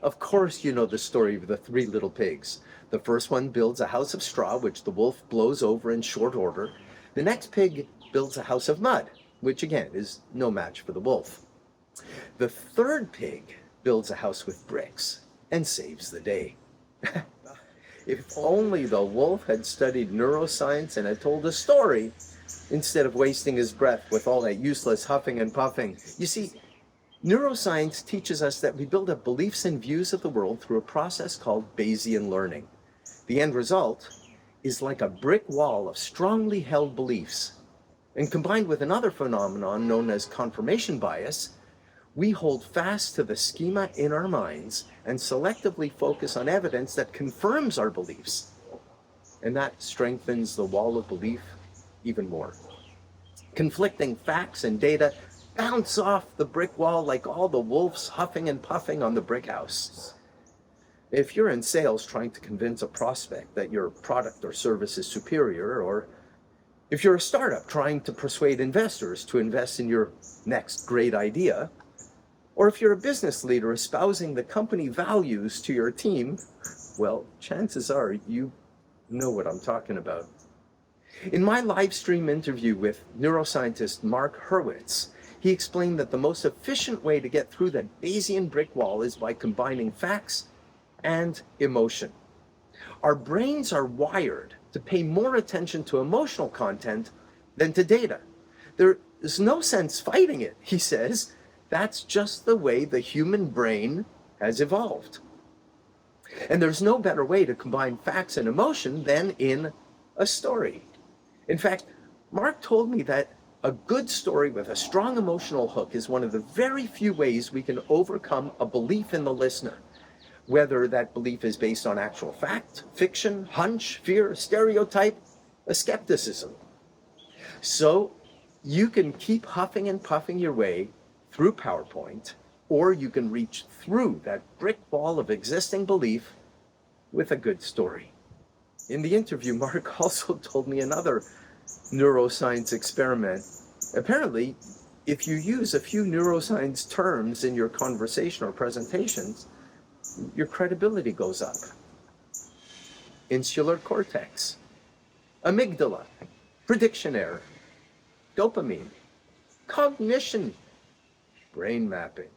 Of course, you know the story of the three little pigs. The first one builds a house of straw, which the wolf blows over in short order. The next pig builds a house of mud, which again is no match for the wolf. The third pig builds a house with bricks and saves the day. If only the wolf had studied neuroscience and had told a story instead of wasting his breath with all that useless huffing and puffing. You see, neuroscience teaches us that we build up beliefs and views of the world through a process called Bayesian learning. The end result is like a brick wall of strongly held beliefs. And combined with another phenomenon known as confirmation bias, we hold fast to the schema in our minds and selectively focus on evidence that confirms our beliefs. And that strengthens the wall of belief even more. Conflicting facts and data bounce off the brick wall like all the wolves huffing and puffing on the brick house. If you're in sales trying to convince a prospect that your product or service is superior, or if you're a startup trying to persuade investors to invest in your next great idea, or if you're a business leader espousing the company values to your team, well, chances are you know what I'm talking about. In my live stream interview with neuroscientist Mark Hurwitz, he explained that the most efficient way to get through that Bayesian brick wall is by combining facts and emotion. Our brains are wired to pay more attention to emotional content than to data. There is no sense fighting it, he says. That's just the way the human brain has evolved. And there's no better way to combine facts and emotion than in a story. In fact, Mark told me that a good story with a strong emotional hook is one of the very few ways we can overcome a belief in the listener, whether that belief is based on actual fact, fiction, hunch, fear, stereotype, a skepticism. So you can keep huffing and puffing your way through PowerPoint, or you can reach through that brick wall of existing belief with a good story. In the interview, Mark also told me another neuroscience experiment. Apparently, if you use a few neuroscience terms in your conversation or presentations, your credibility goes up. Insular cortex, amygdala, prediction error, dopamine, cognition, brain mapping.